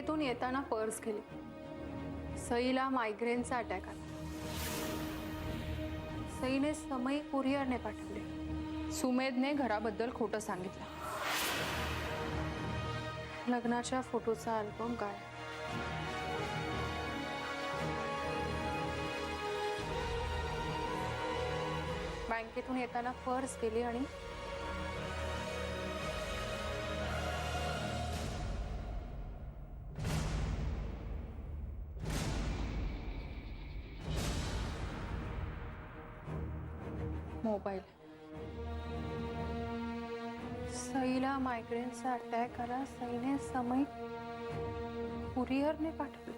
बँकेतून येताना पर्स गेली. सईला मायग्रेनचा अटॅक आला. सईने समय कुरिअरने पाठवले. सुमेधने घराबद्दल खोटं सांगितलं. लग्नाच्या फोटोचा अल्बम गायब. बँकेतून येताना पर्स गेली आणि मोबाईल. सईला मायग्रेनचा अटॅक आला. सईने समय कुरिअरने पाठवले.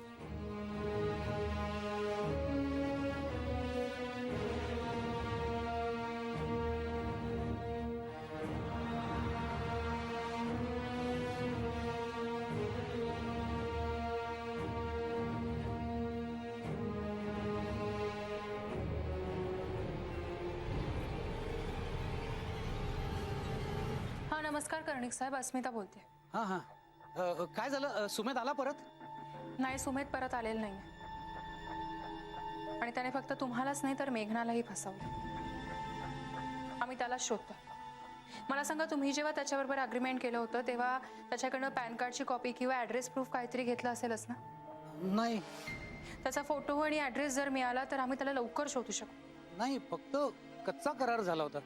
हाँ नमस्कार कर्णिक साहेब, अस्मिता बोलते. हाँ हाँ काय झालं? सुमेध आला परत? नाही, सुमेध परत आलेला नाही आणि त्याने फक्त तुम्हालाच नाही तर मेघनालाही फसवलं. आम्ही त्याला शोधतो. मला सांगा, तुम्ही जेव्हा त्याच्याबरोबर अग्रीमेंट केलं होतं तेव्हा त्याच्याकडनं पॅन कार्डची कॉपी किंवा ॲड्रेस प्रूफ काहीतरी घेतलं असेलच ना? नाही. त्याचा फोटो आणि ॲड्रेस जर मिळाला तर आम्ही त्याला लवकर शोधू शकू. नाही, फक्त कच्चा करार झाला होता.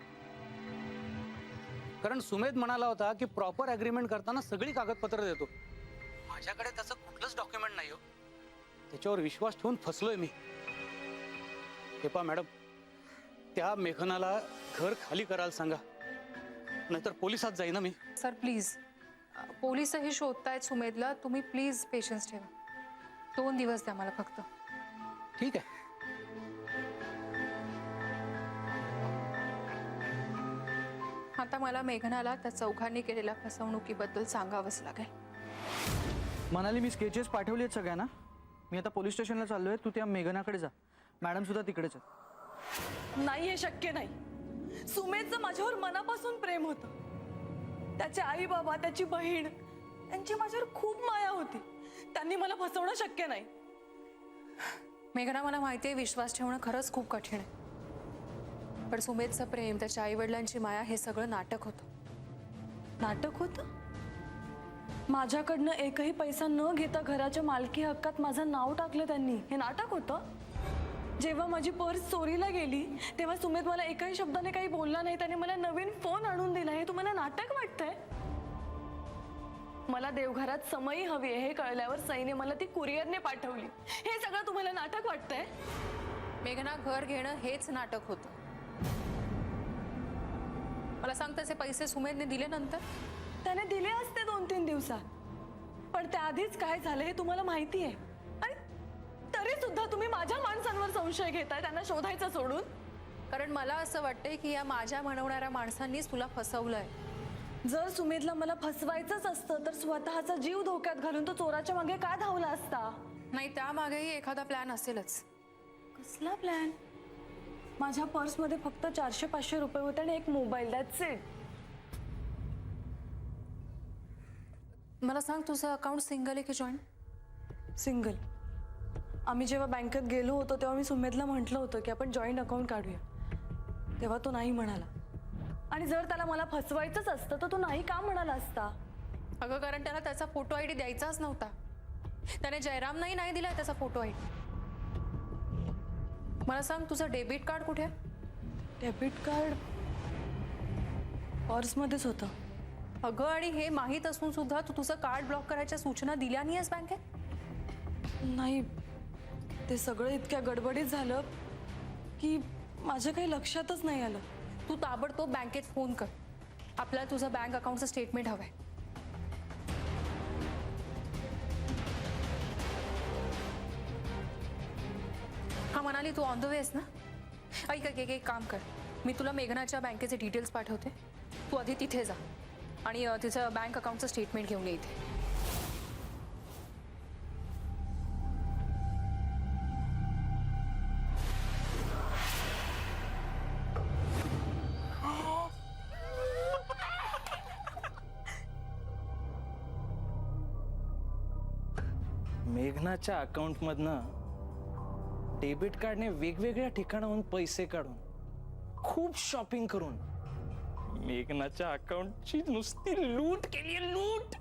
कारण सुमेध म्हणाला होता की प्रॉपर अग्रीमेंट करताना सगळी कागदपत्र देतो. माझ्याकडे त्याचं कुठलंच डॉक्युमेंट नाही हो. त्याच्यावर विश्वास ठेवून फसलोय मी. हे पहा मॅडम, त्या मेघनाला घर खाली करायला सांगा, नाहीतर पोलिसात जाईन मी. Sir please, पोलिसही शोधतायत सुमेधला. तुम्ही प्लीज पेशन्स ठेवा. 2 दिवस द्या मला फक्त. ठीक आहे. आता मला मेघनाला त्या चौघांनी केलेल्या फसवणुकीबद्दल सांगावंच लागेल. मनाली, मी स्केचेस पाठवली आहेत सगळ्यांना. मी आता पोलीस स्टेशनला चाललोय. तू त्या मेघनाकडे जा. मॅडम सुद्धा तिकडेच आहेत. नाही, हे शक्य नाही. सुमेधचं माझ्यावर मनापासून प्रेम होतं. त्याचे आई बाबा, त्याची बहीण, त्यांची माझ्यावर खूप माया होती. त्यांनी मला फसवणं शक्य नाही. मेघना, मला माहिती आहे विश्वास ठेवणं खरंच खूप कठीण आहे. पण सुमेधचं प्रेम, त्याच्या आई वडिलांची माया, हे सगळं नाटक होतं. नाटक होतं? माझ्याकडनं एकही पैसा न घेता घराच्या मालकी हक्कात माझं नाव टाकलं त्यांनी. हे नाटक होतं? जेव्हा माझी पर्स चोरीला गेली तेव्हा सुमेध मला एकही शब्दाने काही बोलला नाही. त्याने मला नवीन फोन आणून दिला. हे तुम्हाला नाटक वाटतंय? मला देवघरात समयी हवी आहे हे कळल्यावर सईने मला ती कुरिअरने पाठवली. हे सगळं तुम्हाला नाटक वाटतंय? मेघना, घर घेणं हेच नाटक होतं. मला सांग, तसे पैसे सुमेधने दिले नंतर? त्याने दिले असते 2-3 दिवसात. पण त्याआधीच काय झालं हे तुम्हाला माहिती आहे. आणि तरी सुद्धा तुम्ही माझ्या माणसांवर संशय घेताय, त्यांना शोधायचं सोडून. कारण मला असं वाटतंय की या माझ्या म्हणवणाऱ्या माणसांनीच तुला फसवलंय. जर सुमेधला मला फसवायचंच असतं तर स्वतःचा जीव धोक्यात घालून तो चोराच्या मागे का धावला असता? नाही, त्यामागेही एखादा प्लॅन असेलच. कसला प्लॅन? माझ्या पर्समध्ये फक्त 400-500 रुपये होते आणि एक मोबाईल. That's it. मला सांग, तुझं अकाउंट सिंगल आहे की जॉईंट? सिंगल. आम्ही जेव्हा बँकेत गेलो होतो तेव्हा मी सुमेधला म्हटलं होतं की आपण जॉईंट अकाउंट काढूया. तेव्हा तो नाही म्हणाला. आणि जर त्याला मला फसवायचंच असतं तर तो नाही का म्हणाला असता? अगं, कारण त्याला त्याचा फोटो आयडी द्यायचाच नव्हता. त्याने जयरामनाही नाही दिलाय त्याचा फोटो आयडी. मला सांग, तुझं डेबिट कार्ड कुठे आहे? डेबिट कार्ड पर्समध्येच होतं. अगं, आणि हे माहीत असून सुद्धा तू तुझं कार्ड ब्लॉक करायच्या सूचना दिल्या नाही आहेस बँकेत? नाही, ते सगळं इतक्या गडबडीत झालं की माझ्या काही लक्षातच नाही आलं. तू ताबडतोब बँकेत फोन कर. आपल्याला तुझं बँक अकाउंटचं स्टेटमेंट हवंय. हा मनाली, तू ऑन द वे आहेस ना? ऐक, एक काम कर. मी तुला मेघनाच्या बँकेचे डिटेल्स पाठवते. तू आधी तिथे जा आणि तिचं बँक अकाउंटचं स्टेटमेंट घेऊन ये इथे. मेघनाच्या अकाउंटमधनं डेबिट कार्डने वेगवेगळ्या ठिकाणाहून पैसे काढून खूप शॉपिंग करून मेघनाच्या अकाउंटची नुसती लूट केली, लूट.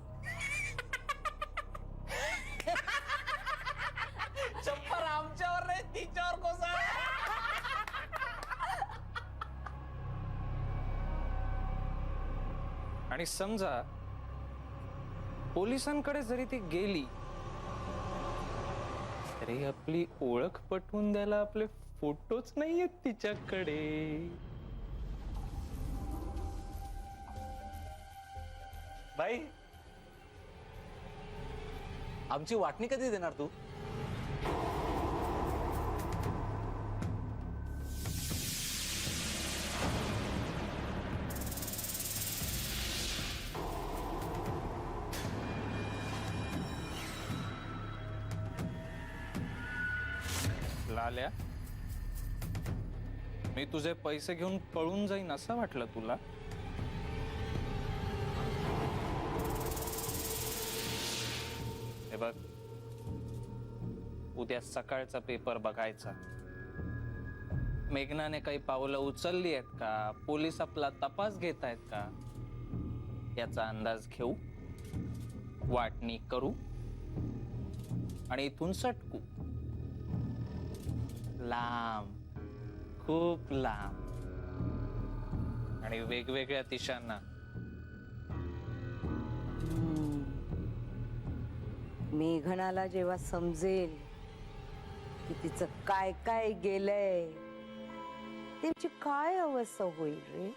चप्पल आमच्यावर नाही, तिच्यावर कोसा. आणि समजा पोलिसांकडे जरी ती गेली तरी आपली ओळख पटवून द्यायला आपले फोटोच नाहीयेत तिच्याकडे. बाई, आमची वाटणी कधी देणार तू? लाल्या, मी तुझे पैसे घेऊन पळून जाईन असं वाटलं तुला? हे बघ, उद्या सकाळचा पेपर बघायचा. मेघनाने काही पावलं उचलली आहेत का, पोलीस आपला तपास घेत आहेत का, याचा अंदाज घेऊ, वाटणी करू आणि इथून सटकू. लांब, खूप लांब आणि वेगवेगळ्या दिशांना. मेघनाला जेव्हा समजेल की तिचं काय काय गेलंय, त्याची काय अवस्था होईल रे.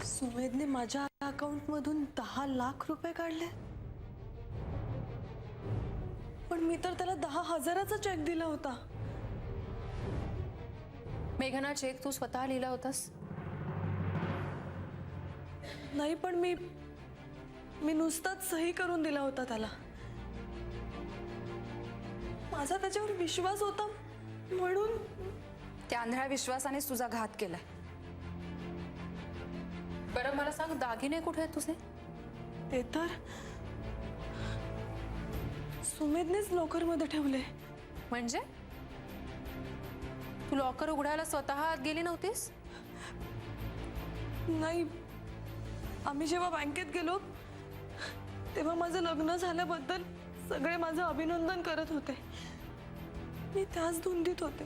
सुमेधने माझ्या अकाउंट मधून 10 लाख रुपये काढले, पण मी तर त्याला 10,000चा चेक दिला होता. मेघना, चेक तू स्वतः लिहिला होतास? नाही, पण मी नुसताच सही करून दिला होता त्याला. माझा त्याच्यावर विश्वास होता म्हणून. त्या आंधळ्या विश्वासानेच तुझा घात केलाय. बरं मला सांग, दागिने कुठे आहेत तुझे? ते तर सुमेधनेच लॉकर मध्ये ठेवले. म्हणजे तू लॉकर उघडायला स्वतः आत गेली नव्हतीस? नाही, आम्ही जेव्हा बँकेत गेलो तेव्हा माझं लग्न झाल्याबद्दल सगळे माझं अभिनंदन करत होते. मी त्याच धुंदीत होते.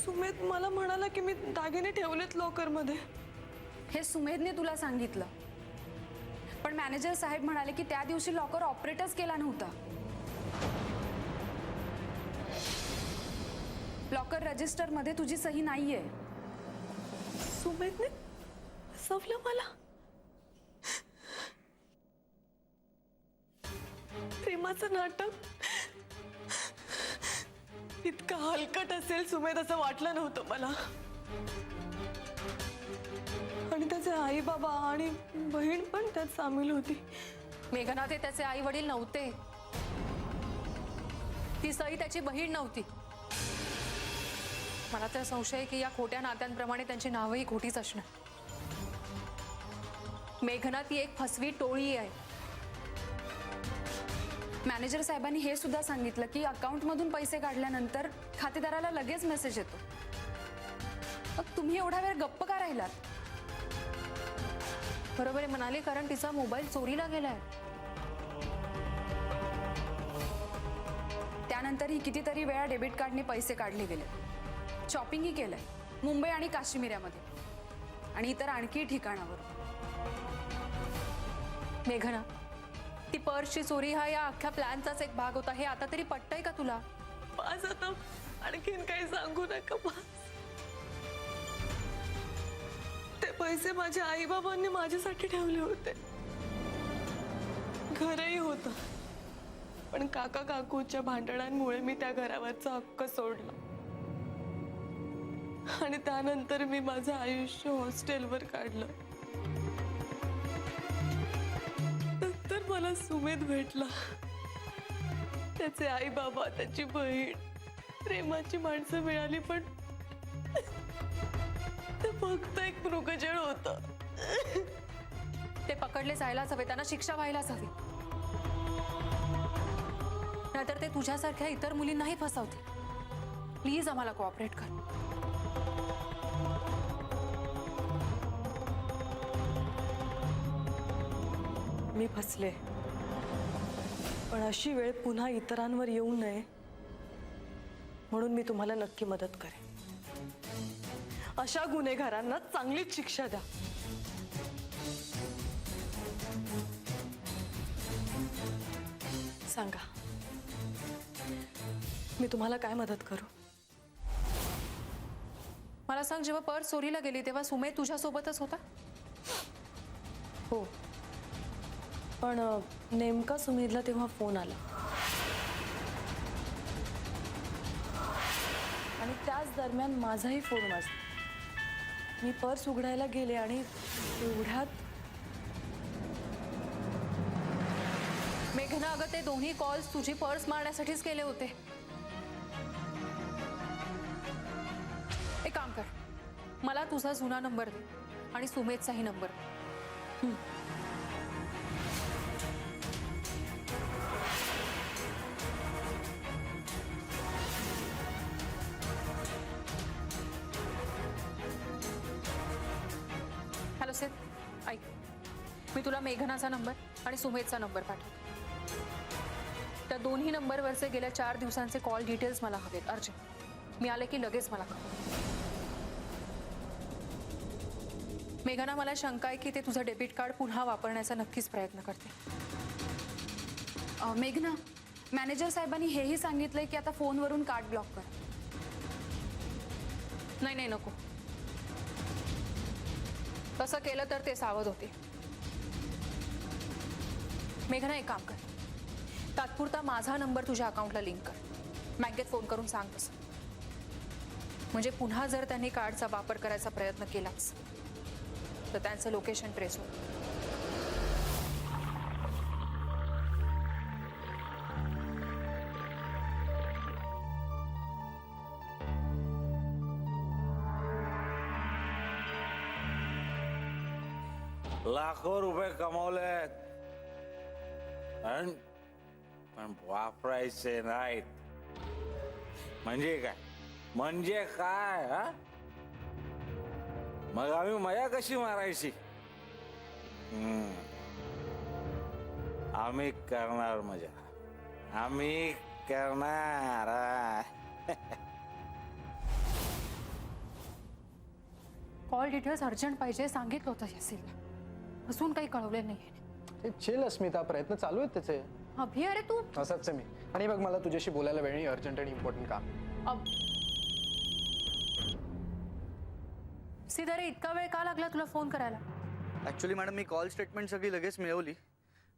सुमेध मला म्हणाला की मी दागिने ठेवलेत लॉकर मध्ये. हे सुमेधने तुला सांगितलं, पण मॅनेजर साहेब म्हणाले की त्या दिवशी लॉकर ऑपरेटच केला नव्हता. लॉकर रजिस्टर मध्ये तुझी सही नाहीये. सुमेधने फसवलं मला. प्रेमाचं नाटक इतकं हलकट असेल सुमेध असं वाटलं नव्हतं मला. आणि त्याचे आई बाबा आणि बहीण पण त्यात सामील होती. मेघना, ते त्याचे आई वडील नव्हते. ती सई त्याची बहीण नव्हती. मला तर संशय आहे की या खोट्या नात्यांप्रमाणे त्यांची नावही खोटीच असणार. मेघना ती एक फसवी टोळी आहे. मॅनेजर साहेबांनी हे सुद्धा सांगितलं की अकाउंट मधून पैसे काढल्यानंतर खातेदाराला लगेच मेसेज येतो. मग तुम्ही एवढा वेळ गप्प का राहिलात? बरोबर आहे म्हणाले, कारण तिचा मोबाईल चोरीला गेलाय. त्यानंतर ही कितीतरी वेळा डेबिट कार्डने पैसे काढले गेले. शॉपिंगही केलंय मुंबई आणि काश्मीरामध्ये आणि इतर आणखी ठिकाणावर. मेघना, ती पर्सची चोरी हा या अख्ख्या प्लॅनचाच एक भाग होता. हे आता तरी पटतंय का तुला? बस आता, आणखीन काही सांगू नका. बस. ते पैसे माझ्या आई बाबांनी माझ्यासाठी ठेवले होते. घरही होतं, पण काका काकूच्या भांडणांमुळे मी त्या घरावरचा हक्क सोडला. आणि त्यानंतर मी माझं आयुष्य हॉस्टेलवर काढलं. नंतर मला सुमेध भेटला. त्याचे आई बाबा, त्याची बहीण, प्रेमाची माणसं मिळाली, पण ते फक्त एक मृगजळ होतं. ते पकडले जायलाच हवे, त्यांना शिक्षा व्हायलाच हवी. नाहीतर ते तुझ्यासारख्या इतर मुलींनाही फसवते. प्लीज आम्हाला कोऑपरेट कर. मी फसले, पण अशी वेळ पुन्हा इतरांवर येऊ नये म्हणून मी तुम्हाला नक्की मदत करेन. अशा गुन्हेगारांना चांगलीच शिक्षा द्या. सांगा, मी तुम्हाला काय मदत करू? मला सांग, जेव्हा पर्स चोरीला गेली तेव्हा सुमेध तुझ्यासोबतच होता? हो, पण नेमका सुमेधला तेव्हा फोन आला आणि त्याच दरम्यान माझाही फोन वाजला. मी पर्स उघडायला गेले आणि एवढ्यात मेघना, अगं ते दोन्ही कॉल्स तुझी पर्स मारण्यासाठीच केले होते. एक काम कर, मला तुझा जुना नंबर दे आणि सुमेधचाही नंबर दे. हॅलो सेत, ऐक, मी तुला मेघनाचा नंबर आणि सुमेधचा नंबर पाठवते. त्या दोन्ही नंबरवरचे गेल्या 4 दिवसांचे कॉल डिटेल्स मला हवेत अर्जंट. मी आले की लगेच मला कळव. मेघना, मला शंका आहे की ते तुझं डेबिट कार्ड पुन्हा वापरण्याचा नक्कीच प्रयत्न करते. मेघना, मॅनेजर साहेबांनी हेही सांगितलंय की आता फोनवरून कार्ड ब्लॉक कर. नाही नाही, नको. तसं केलं तर ते सावध होते. मेघना, एक काम कर, तात्पुरता माझा नंबर तुझ्या अकाउंटला लिंक कर. बँकेत फोन करून सांग तसं. म्हणजे पुन्हा जर त्यांनी कार्डचा वापर करायचा प्रयत्न केलाच तर त्यांचं लोकेशन ट्रेस होईल. लाखो रुपये कमावलेत पण वापरायचे नाहीत. म्हणजे काय? म्हणजे काय हा? मग आम्ही मजा कशी मारायची? आम्ही करणार मजा, आम्ही करणार. कॉल डिटेल्स अर्जंट पाहिजे सांगितलं होतं यासीरला. अजून काही कळवले नाहीये. चिल अस्मिता, प्रयत्न चालू आहेत त्याचे. अभि, अरे तू असंच आहे मी. आणि बघ, मला तुझ्याशी बोलायला वेळ नाही, अर्जंट आणि इम्पॉर्टंट काम. सीधा रे, इतका वेळ का लागला तुला फोन करायला? ॲक्च्युली मॅडम, मी कॉल स्टेटमेंट सगळी लगेच मिळवली,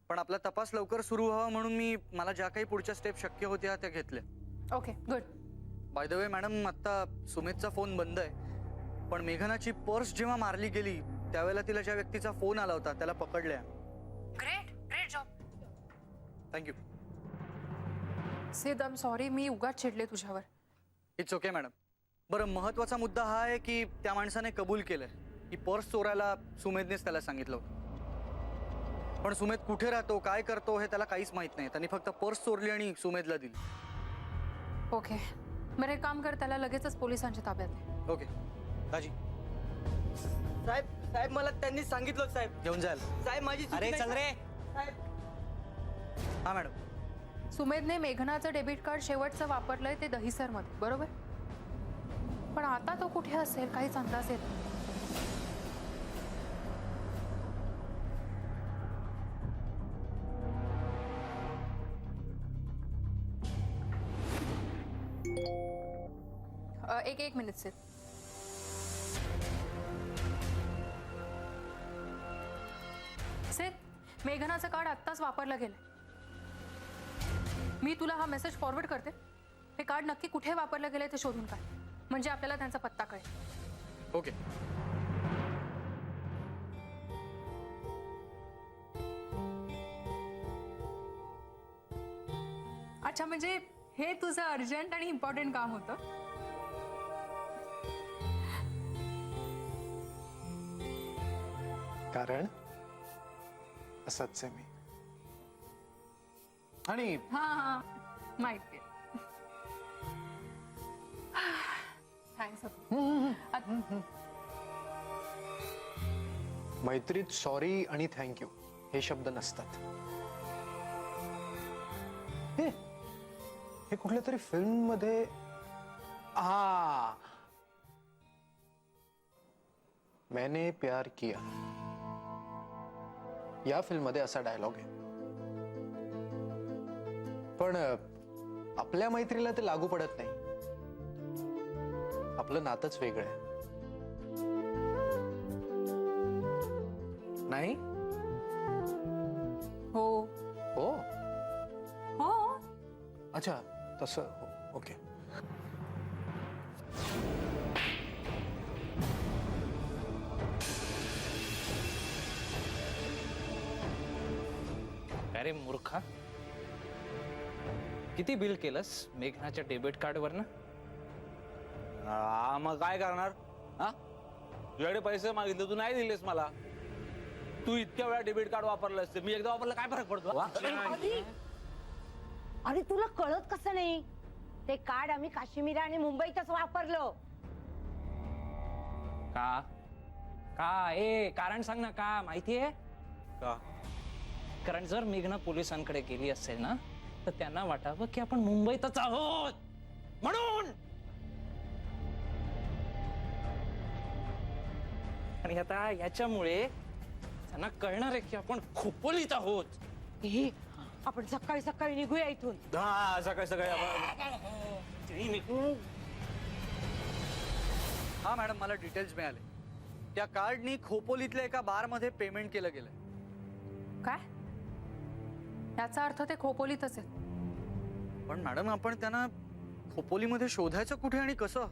पण आपला तपास लवकर सुरू व्हावा म्हणून मला ज्या काही पुढच्या स्टेप शक्य होत्या त्या घेतल्या. Okay, good. By the way madam, आत्ता सुमितचा फोन बंद आहे, पण मेघनाची पर्स जेव्हा मारली गेली त्यावेळेला तिला ज्या व्यक्तीचा फोन आला होता त्याला पकडल्या. Great, great job. Thank you. Sid, I am sorry, मी उगाच चिडले तुझ्यावर. It's okay madam. बरं, महत्त्वाचा मुद्दा हा आहे की त्या माणसाने कबूल केलंय की पर्स चोरायला सुमेधनेच त्याला सांगितलं होतं. पण सुमेध कुठे राहतो, काय करतो हे त्याला काहीच माहित नाही. त्यांनी फक्त पर्स चोरली आणि सुमेधला दिली. ओके, बरं एक काम कर, त्याला लगेचच पोलिसांच्या ताब्यात दे. ओके दाजी, साहेब साहेब मला त्यांनी सांगितलं साहेब. घेऊन जाल. साहेब माझी चुकी अरे नाही, चल रे. साहेब. हा मॅडम. सुमेधने मेघनाचं डेबिट कार्ड शेवटचं वापरलंय ते दहिसरमध्ये, बरोबर? पण आता तो कुठे असेल काहीच अंदाज येत नाही. एक मिनिट से मेघनाचं कार्ड आत्ताच वापरलं गेलं. मी तुला हा मेसेज फॉरवर्ड करते. हे कार्ड नक्की कुठे वापरलं गेलंय ते शोधून काढ, म्हणजे आपल्याला त्यांचा पत्ता कळेल. ओके. अच्छा, म्हणजे हे तुझं अर्जंट आणि इम्पॉर्टंट काम होतं? कारण असंच आहे मी. आणि हा माहिती थँक्स. मैत्रीत सॉरी आणि थँक्यू हे शब्द नसतात. हे कुठल्या तरी फिल्म मध्ये मैंने प्यार किया या फिल्म मध्ये असा डायलॉग आहे. पण आपल्या मैत्रीला ते लागू पडत नाही. आपलं नातंच वेगळं आहे. नाही हो हो हो. अच्छा तसं हो ओके. अरे मूर्खा, किती बिल केलंस मेघनाच्या डेबिट कार्डवरनं? मग काय करणार? हा, तुझ्याकडे पैसे मागितले, तू नाही दिलेस मला. तू इतक्या वेळा डेबिट कार्ड वापरलं असते, मी एकदा वापरलं काय फरक पडतो? अरे तुला कळत कसं नाही? ते कार्ड आम्ही काश्मीर आणि मुंबईतच वापरलं. का का ए कारण सांग ना, का माहितीये? का? कारण जर मेघना पोलिसांकडे गेली असेल ना, तर त्यांना वाटावं की आपण मुंबईतच आहोत म्हणून. आणि आता याच्यामुळे त्यांना कळणार आहे की आपण खोपोलीत आहोत. हे, आपण सकाळी सकाळी निघूया इथून. हा, सकाळी सकाळी आपण हा मॅडम, मला डिटेल्स मिळाले. त्या कार्डनी खोपोलीतल्या एका बारमध्ये पेमेंट केलं गेलंय. काय? याचा अर्थ ते खोपोलीतच आहे. पण मॅडम, आपण त्यांना खोपोलीमध्ये शोधायचं कुठे आणि कसं?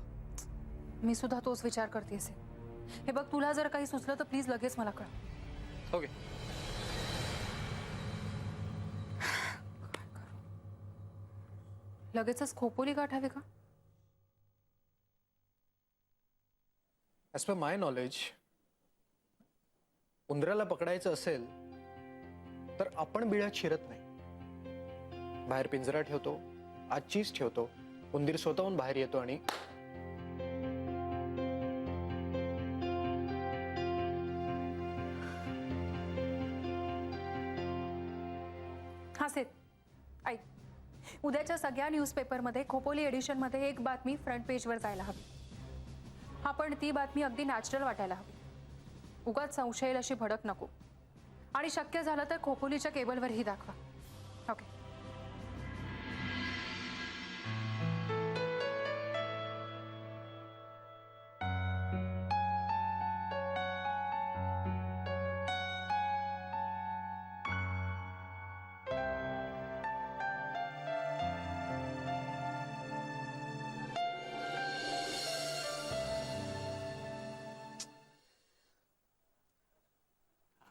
मी सुद्धा तोच विचार करते असे. हे बघ, तुला जर काही सुचलं तर प्लीज लगेच मला कळ. ओके. लगेचच खोपोली गाठावी का? ॲज पर माय नॉलेज, उंदराला पकडायचं असेल तर आपण बिळात शिरत नाही. बाहेर पिंजरा ठेवतो, आत चीज ठेवतो, उंदीर स्वतःहून बाहेर येतो आणि हा सेत, ऐक. उद्याच्या सगळ्या न्यूजपेपरमध्ये खोपोली एडिशनमध्ये एक बातमी फ्रंट पेजवर जायला हवी. आपण ती बातमी अगदी नॅचरल वाटायला हवी. उगाच संशय येईल अशी भडक नको. आणि शक्य झालं तर खोपोलीच्या केबलवरही दाखवा. ओके.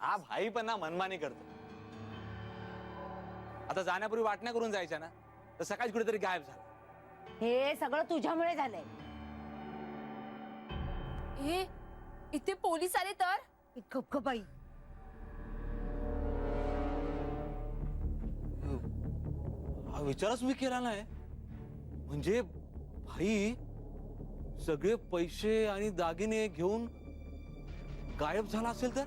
हा भाई पण ना मनमानी करतो. आता जाण्यापूर्वी वाटण्या करून जायच्या ना, तर सकाळी कुठेतरी गायब झाला. हे सगळं तुझ्यामुळे झालंय. हे इथे पोलीस आले तर? गप गप बाई. हा विचारच मी केला नाही. म्हणजे भाई सगळे पैसे आणि दागिने घेऊन गायब झाला असेल तर?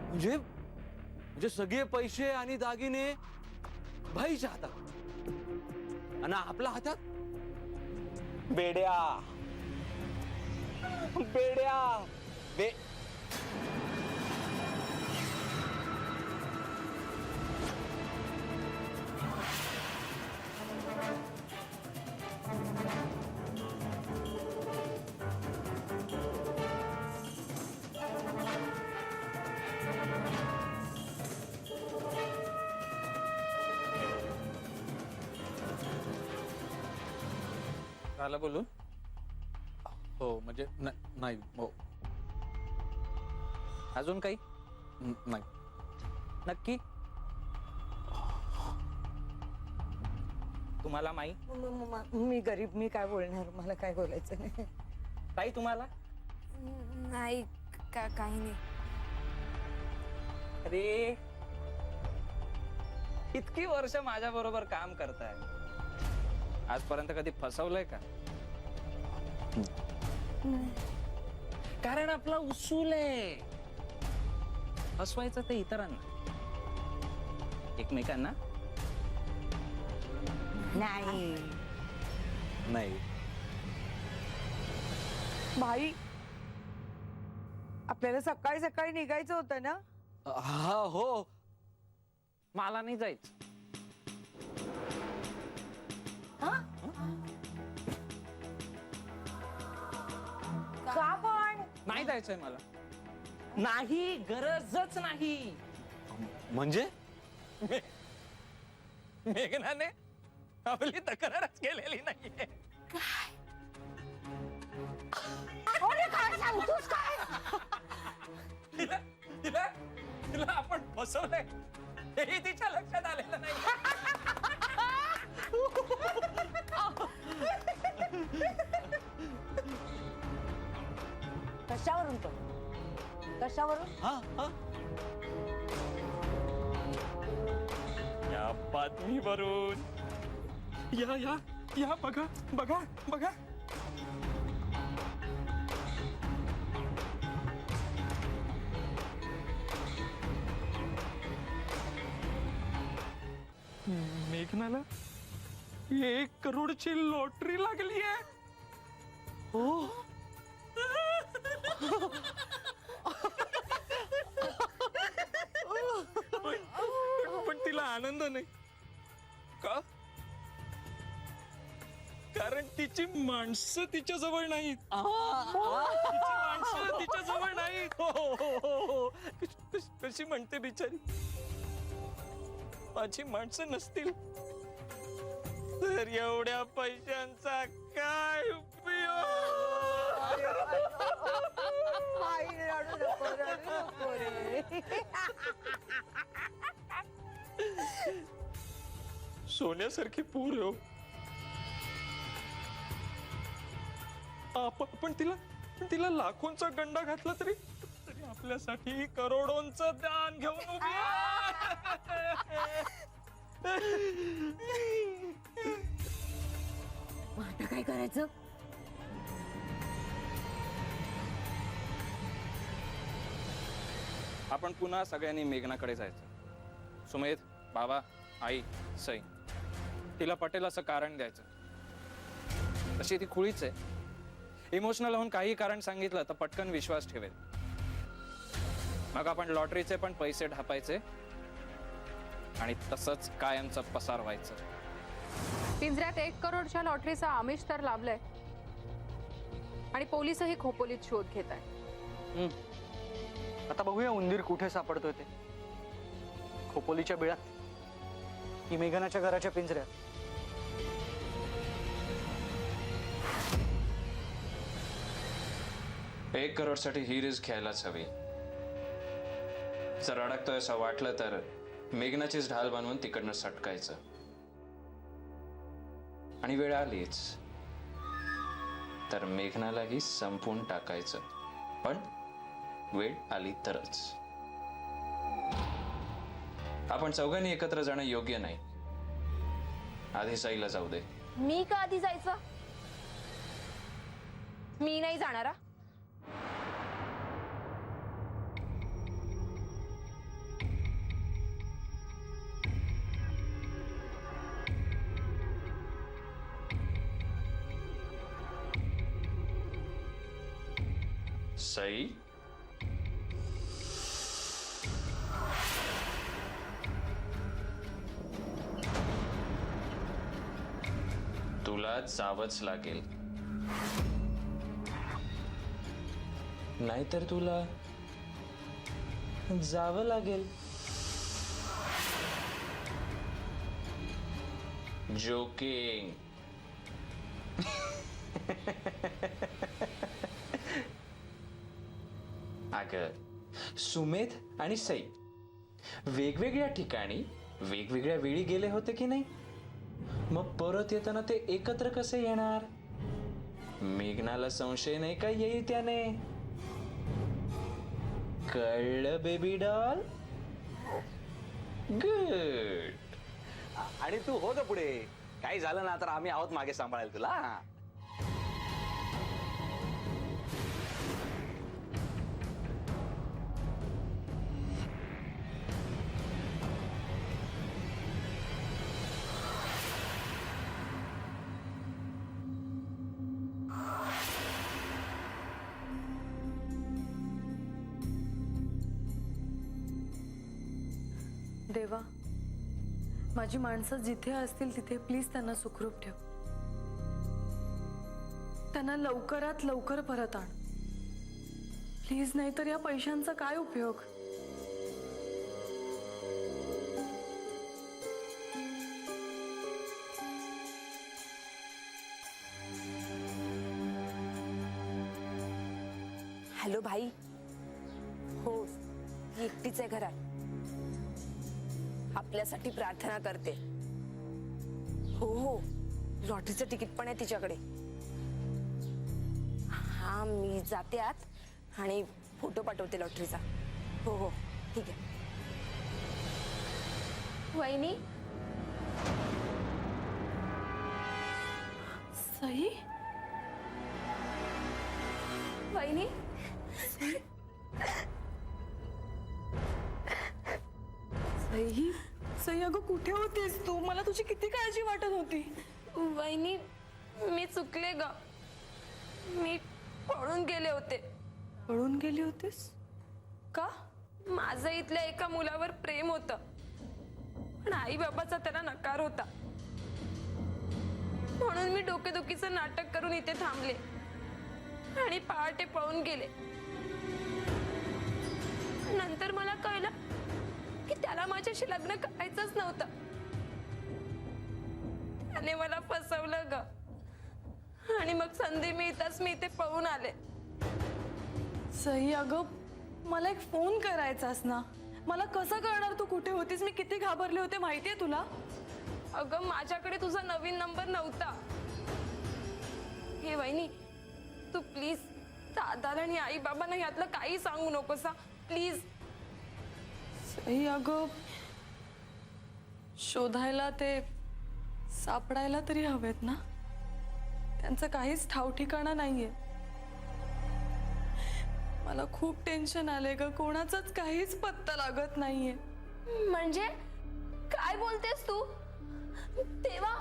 म्हणजे सगळे पैसे आणि दागिने भाईच्या हातात आणि आपल्या हातात बेड्या बेड्या बे झालं बोलून? हो म्हणजे नाही हो अजून काही? नाही. नक्की? तुम्हाला माई मी गरीब, मी काय बोलणार, मला काय बोलायचं नाही. ताई तुम्हाला नाही काही नाही. अरे इतकी वर्ष माझ्या बरोबर काम करताय, आजपर्यंत कधी फसवलंय का? कारण आपला उसूल आहे फसवायचं ते इतरांना, एकमेकांना नाही. नाही. भाई, आपल्याला सकाळी सकाळी निघायचं होतं ना. हा हो. मला नाही जायचं. का पण? नाही जायचंय मला, नाही, गरजच नाही. म्हणजे मेघनाने आपली तक्रारच केलेली नाहीये. अरे काय सांगतोस काय? तिला तिला तिला आपण फसवलंय हेही तिच्या लक्षात आलेलं नाही. कशावरून तो? कशावरून? या बातमीवरून या या या बघा बघा बघा. मेघनाला 1 करोडची लॉटरी लागली आहे. हो. पण तिला आनंद नाही का? कारण तिची माणसं तिच्या जवळ नाहीत. तिची माणसं तिच्या जवळ नाहीत. हो. कशी म्हणते बिचारी, माझी माणसं नसतील तर एवढ्या पैशांचा काय उपयोग? आई, रडू नको, रडू नको रे. सोन्यासारखी पूर हो. आपण तिला लाखोंचा गंडा घातला तरी आपल्यासाठी करोडोंचं दान घेऊन उभी आहे. मग आता काय करायचं? आपण पुन्हा सगळ्यांनी मेघनाकडे जायचं. सुमेध, बाबा, आई, सई, तिला पटेल असं कारण द्यायचं. तशी ती खुळीच आहे. इमोशनल होऊन काही कारण सांगितलं तर पटकन विश्वास ठेवेल. मग आपण लॉटरीचे पण पैसे ढापायचे आणि तसंच कायमचं पसार व्हायचं. पिंजऱ्यात 1 करोडच्या लॉटरीचा आमिष तर लाभलंय आणि पोलिसही खोपोलीत शोध घेत आहेत. आता बघूया उंदीर कुठे सापडतोय ते. खोपोलीच्या बिळात की मेघनाच्या घराच्या पिंजऱ्यात. 1 करोडसाठी ही रिस्क घ्यायलाच हवी. जर अडकतोय असं वाटलं तर मेघनाचीच ढाल बनवून तिकडनं सटकायचं. आणि वेळ आलीच तर मेघनालाही संपवून टाकायचं. पण वेळ आली तरच. आपण चौघांनी एकत्र जाणं योग्य नाही. आधी साईला जाऊ दे. मी का आधी जायचं? मी नाही जाणार. सई, तुला जावंच लागेल, नाहीतर तुला जावं लागेल. जोकिंग. अगं, सुमेध आणि सई वेगवेगळ्या ठिकाणी वेगवेगळ्या वेळी गेले होते की नाही? मग परत येताना ते एकत्र कसे येणार? मेघनाला संशय नाही का येईल त्याने? कळलं बेबी डॉल? गुड. आणि तू हो ग पुढे, काही झालं ना तर आम्ही आहोत मागे सांभाळायला तुला. देवा, माझी माणसं जिथे असतील तिथे प्लीज त्यांना सुखरूप ठेव. त्यांना लवकरात लवकर परत आण प्लीज, नाहीतर या पैशांचा काय उपयोग? हॅलो भाई, हो मी एकटीच आहे घरात. आपल्यासाठी प्रार्थना करते. हो हो, लॉटरीचं तिकीट पण आहे तिच्याकडे. हा, मी जाते आत आणि फोटो पाठवते लॉटरीचा. हो हो, ठीक आहे. वहिनी, सई, वहिनी, सई, सई अगं कुठे होतीस तू? मला तुझी किती काळजी वाटत होती. वहिनी, मी चुकले ग. मी पळून गेले होते. पळून गेली होतीस का? माझं इथल्या एका मुलावर प्रेम होतं, पण आई बाबाचा त्याला नकार होता. म्हणून मी डोकेदुखीचं नाटक करून इथे थांबले आणि पहाटे पळून गेले. नंतर मला कळलं की त्याला माझ्याशी लग्न करायचंच नव्हतं. त्याने मला फसवलं ग, आणि मग संधी मिळताच मी इथे पळून आले. सई अगं, मला एक फोन करायचास ना. मला कसं कळणार तू कुठे होतीस? मी किती घाबरले होते माहितीये तुला? अगं, माझ्याकडे तुझा नवीन नंबर नव्हता. हे वहिनी, तू प्लीज दादाला आणि आई बाबांना यातलं काही सांगू नकोस, प्लीज. सई अगं, शोधायला ते सापडायला तरी हवेत ना. त्यांचं काहीच ठाव ठिकाणा नाहीये. मला खूप टेन्शन आले ग. कोणाचाच काहीच पत्ता लागत नाहीये. म्हणजे काय बोलतेस तू? तेव्हा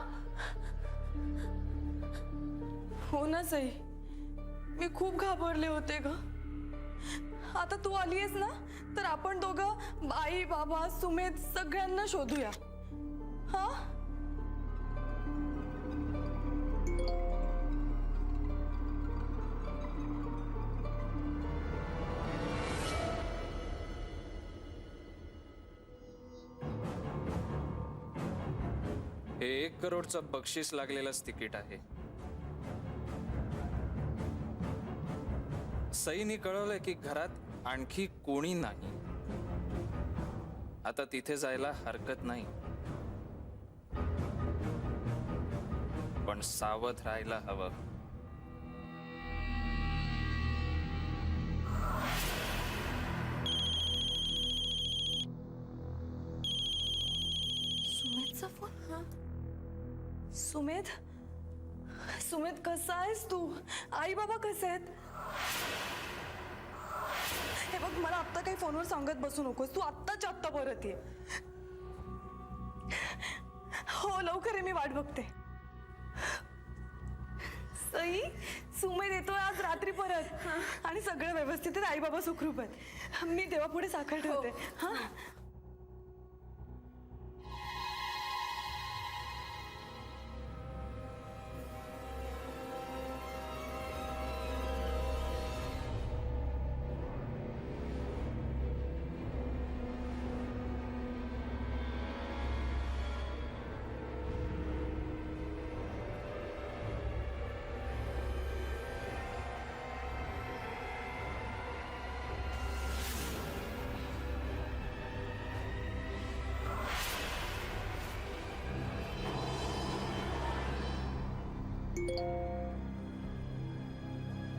हो ना सई, मी खूप घाबरले होते ग. आता तू आलीयस ना, तर आपण दोघं आई बाबा सुमेध सगळ्यांना शोधूया. हा, हे 1 करोडचं बक्षीस लागलेलंच तिकीट आहे. सईनी कळवलंय की घरात आणखी कोणी नाही. आता तिथे जायला हरकत नाही, पण सावध राहायला हवं. सुमेधचा फोन. सुमेध, सुमेध कसा आहेस तू? आई बाबा कसे आहेत? हे बघ, मला आत्ता काही फोनवर सांगत बसू नकोस. तू आत्ताच्या आत्ता परत ये. हो, लवकर ये, मी वाट बघते. सई, सुमेध येतोय आज रात्री परत, आणि सगळं व्यवस्थित आहे. आई बाबा सुखरूप आहेत. मी देवापुढे साखर ठेवते. हा,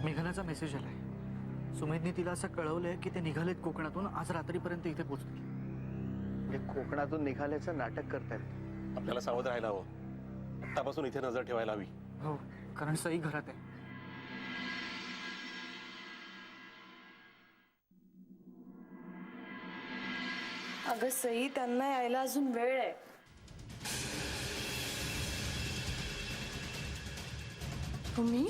मेघनाचा मेसेज आलाय. सुमेधने तिला असं कळवलंय की ते निघालेत कोकणातून, आज रात्रीपर्यंत इथे पोहोचतील. हे कोकणातून निघाल्याचं नाटक करतायत. आपल्याला सावध राहायला हवं. आत्तापासून इथे नजर ठेवायला हवी. हो, कारण सई घरात आहे. अगं सई, त्यांना यायला अजून वेळ आहे. तुम्ही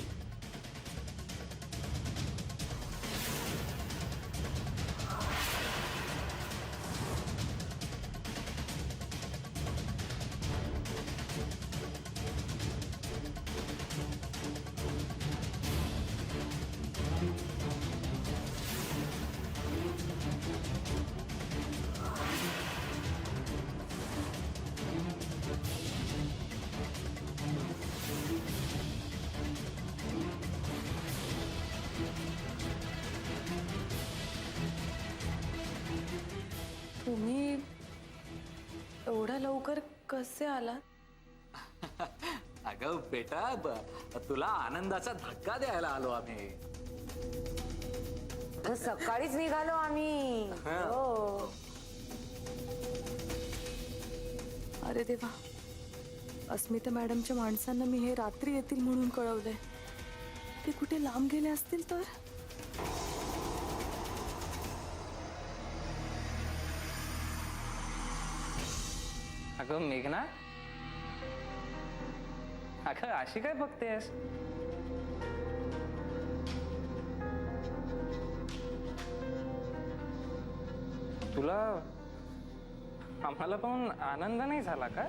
तुम्ही एवढ्या लवकर कसे आलात? अगं बेटा, तुला आनंदाचा धक्का द्यायला आलो आम्ही. सकाळीच निघालो आम्ही. हो. अरे देवा, अस्मिता मॅडमच्या माणसांना मी हे रात्री येतील म्हणून कळवलंय. ते कुठे लांब गेले असतील तर? अगं मेघना, अगं अशी काय बघतेस? तुला आम्हाला पण आनंद नाही झाला का?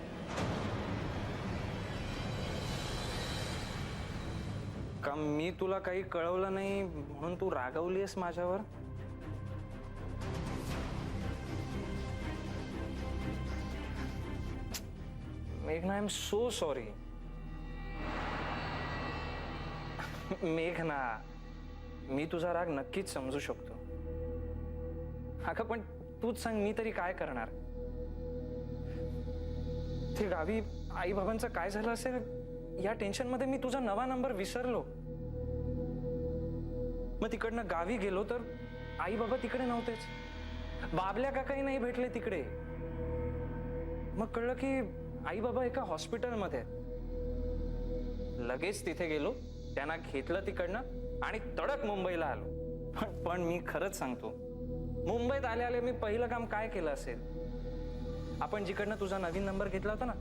का मी तुला काही कळवलं नाही म्हणून तू रागवलीस माझ्यावर? मेघना, आय एम सो सॉरी. मेघना, मी तुझा राग नक्कीच समजू शकतो. अगं पण तूच सांग, मी तरी काय करणार? ते गावी आई बाबांचं काय झालं असेल या टेन्शन मध्ये मी तुझा नवा नंबर विसरलो. मग तिकडनं गावी गेलो तर आई बाबा तिकडे नव्हतेच. बाबल्या काकाही नाही भेटले तिकडे. मग कळलं की आई बाबा एका हॉस्पिटलमध्ये. लगेच तिथे गेलो, त्यांना घेतलं तिकडनं आणि तडक मुंबईला आलो. पण मी खरंच सांगतो, मुंबईत आले आले मी पहिलं काम काय केलं असेल? आपण जिकडनं तुझा नवीन नंबर घेतला होता ना,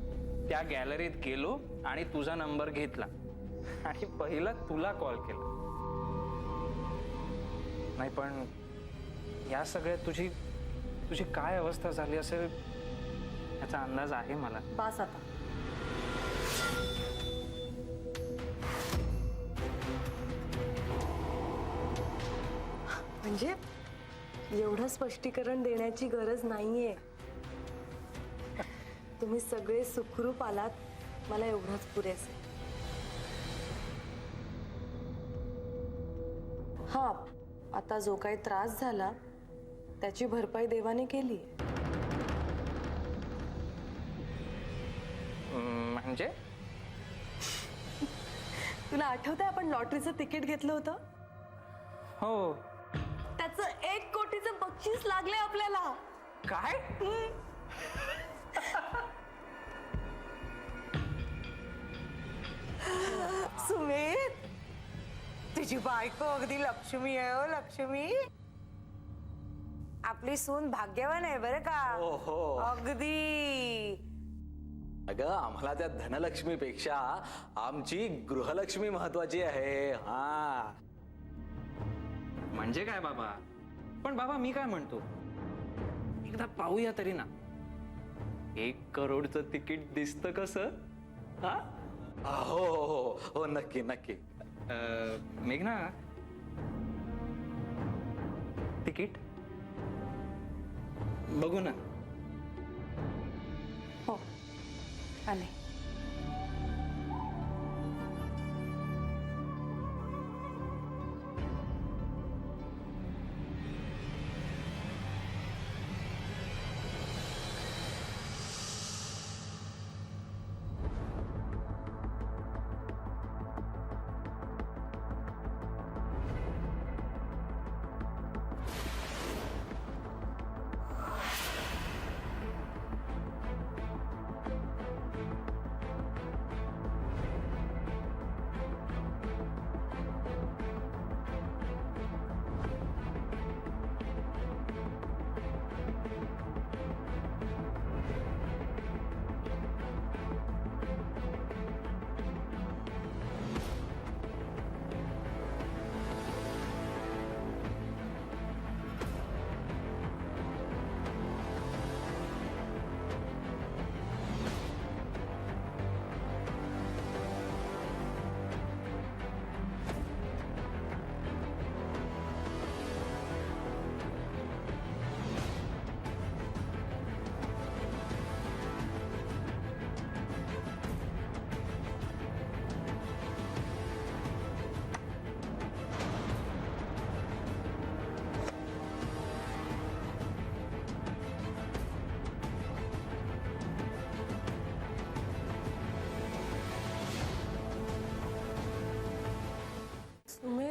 त्या गॅलरीत गेलो आणि तुझा नंबर घेतला आणि पहिला तुला कॉल केला. नाही पण या सगळ्यात तुझी काय अवस्था झाली असेल याचा अंदाज आहे मला. बास आता. म्हणजे एवढं स्पष्टीकरण देण्याची गरज नाहीये. तुम्ही सगळे सुखरूप आलात, मला एवढंच पुरेसे. हा, आता जो काही त्रास झाला त्याची भरपाई देवाने केली. म्हणजे तुला आठवतंय आपण लॉटरीचं तिकीट घेतलं होतं? हो. त्याचं 1 कोटीचं बक्षीस लागले आपल्याला. काय? सुमित, तुझी बायको अगदी लक्ष्मी आहे. हो लक्ष्मी, आपली सून भाग्यवान आहे बरं का. अगदी. अगं, आम्हाला त्या धनलक्ष्मीपेक्षा आमची गृहलक्ष्मी महत्वाची आहे. हा म्हणजे काय बाबा? पण बाबा मी काय म्हणतो, एकदा पाहूया तरी ना. 1 करोडचं तिकीट दिसतं कसं? हा, हो हो हो हो, नक्की नक्की. मेघना, तिकीट बघू ना. हो, आले.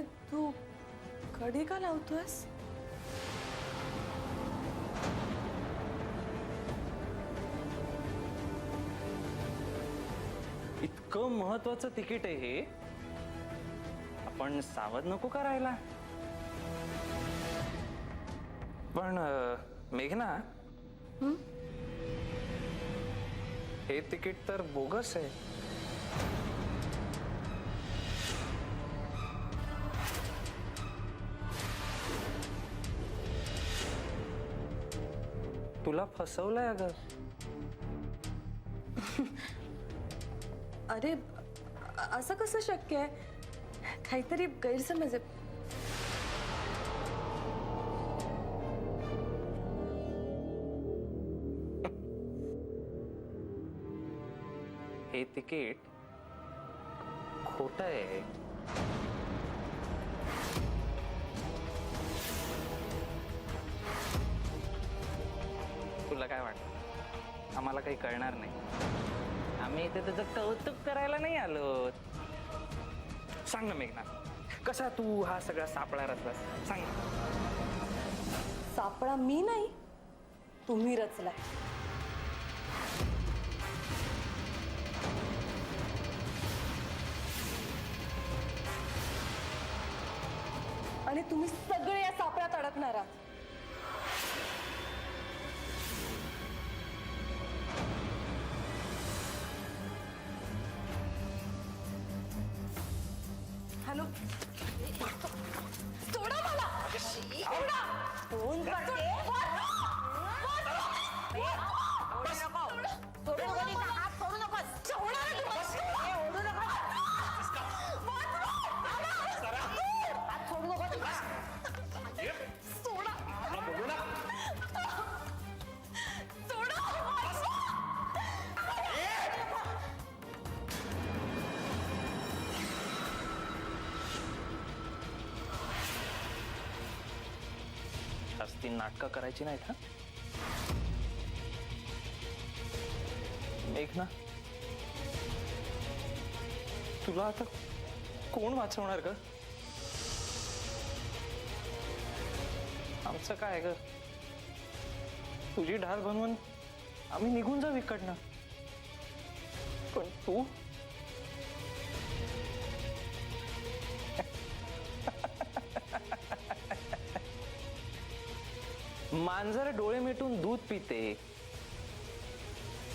सुमित तू कडी का लावतोयस? इतकं महत्वाचं तिकीट आहे हे, आपण सावध नको करायला. पण मेघना, हे तिकीट तर बोगस आहे. तुला फसवलंय अगं. अरे असं कसं शक्य आहे? काहीतरी गैरसमज आहे. हे तिकीट खोटं आहे. तुला काय वाटतं? आम्हाला काही कळणार नाही. आम्ही इथे त्याचं कौतुक करायला नाही आलो. सांग ना मेघना, कसा तू हा सगळा सापळा रचलास? सांग ना. सापळा मी नाही, तुम्ही रचलाय. आणि तुम्ही सगळे या सापळ्यात अडकणार आहात. हॅलो, सोडा मला. सोडा. फोन करते सोडू नको तिचा हात, सोडू नकोस. ओढू नकोस. हात सोडू नको तिचा. जास्ती नाटकं करायची नाहीत हा. मेघना, तुला आता कोण वाचवणार ग? आमचं काय ग? तुझी ढाल बनवून आम्ही निघून जाऊ इकडनं, पण तू मांजर डोळे मिटून दूध पिते,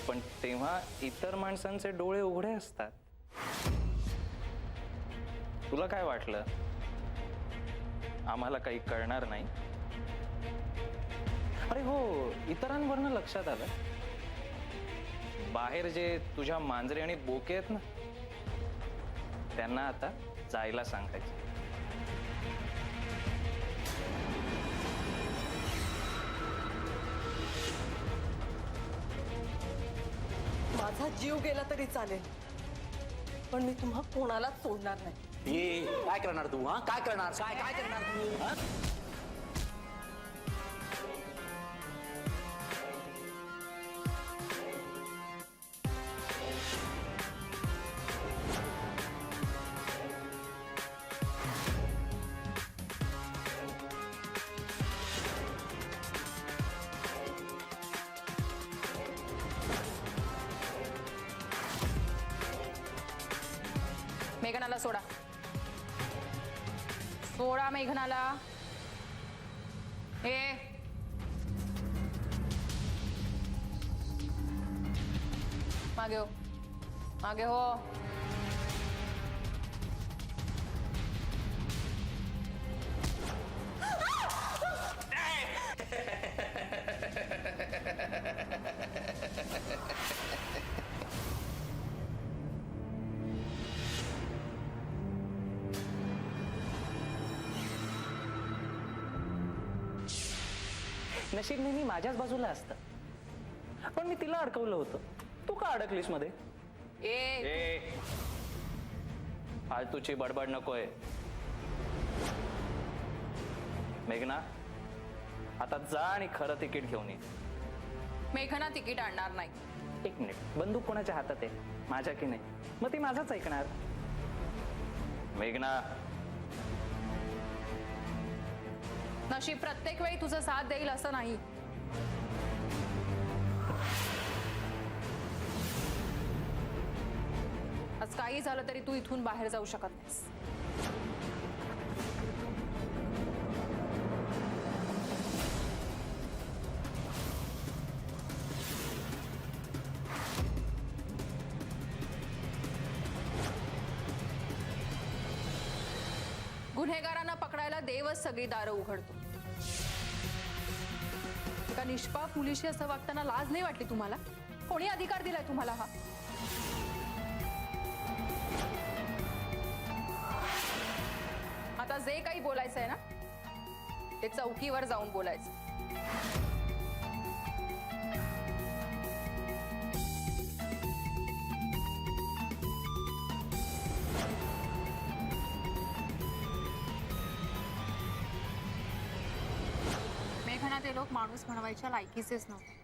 पण तेव्हा इतर माणसांचे डोळे उघडे असतात. तुला काय वाटलं आम्हाला काही कळणार नाही? अरे हो, इतरांवरनं लक्षात आलं, बाहेर जे तुझ्या मांजरे आणि बोके आहेत ना, त्यांना आता जायला सांगायचं. माझा जीव गेला तरी चालेल, पण मी तुम्हा कोणालाच सोडणार नाही. ये काय करणार तू? हा काय करणार? काय काय करणार तू? हा? मेघनाला सोडा. सोडा मेघनाला. ए मागे हो, मागे हो. नशीब नेहमी माझ्याच बाजूला असतं, पण मी तिला अडकवलं होतं. तू का अडकलीस मध्ये? ए फालतूची बडबड नकोय. मेघना, आता जा आणि खरं तिकीट घेऊन ये. मेघना तिकीट आणणार नाही. एक मिनिट, बंदूक कोणाच्या हातात आहे? माझ्या की नाही? मग ती माझाच ऐकणार. मेघना, नशीब प्रत्येक वेळी तुझं साथ देईल असं नाही. आज काही झालं तरी तू इथून बाहेर जाऊ शकत नाहीस. गुन्हेगारांना पकडायला देवच सगळी दारं उघडतो. एका निष्पाप मुलीशी असं वागताना लाज नाही वाटली तुम्हाला? कोणी अधिकार दिलाय तुम्हाला हा? आता जे काही बोलायचंय ना ते चौकीवर जाऊन बोलायचं. मेघना ते लोक माणूस म्हणवायच्या लायकीचेच नव्हते.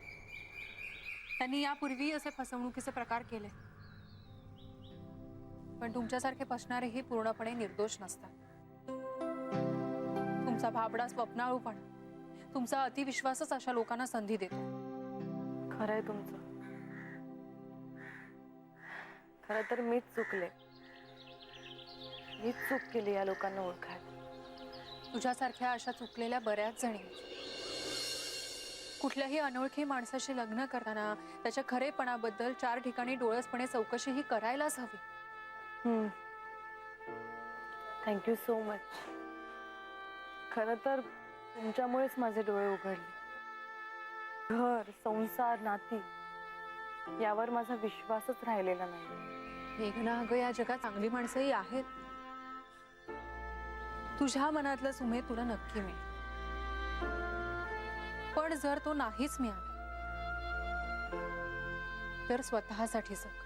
त्यांनी यापूर्वी असे फसवणुकीचे प्रकार केले, पण तुमच्यासारखे फसणारेही पूर्णपणे निर्दोष नसतात. तुमचा भाबडा स्वप्नाळूपणा, तुमचा अतिविश्वासच अशा लोकांना संधी देतो. खरंय तुमचं. खरं तर मीच चुकले. मीच चूक केली या लोकांना ओळखायला. तुझ्यासारख्या अशा चुकलेल्या बऱ्याच जणी. कुठल्याही अनोळखी माणसाशी लग्न करताना त्याच्या खरेपणाबद्दल 4 ठिकाणी डोळसपणे चौकशी ही करायलाच हवी. Thank you so much. खरं तर तुमच्यामुळेच माझे डोळे उघडले. घर, संसार, नाती यावर माझा विश्वासच राहिलेला नाही. मेघना, अगं या जगात चांगली माणसंही आहेत. तुझ्या मनातलं सुमेध तुला नक्की मिळेल. पण जर तो नाहीच मिळाला तर स्वतःसाठी जग.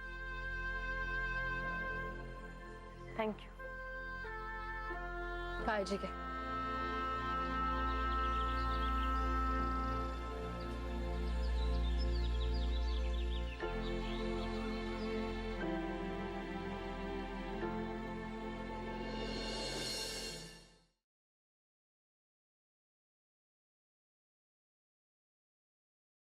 थँक्यू. काळजी घे.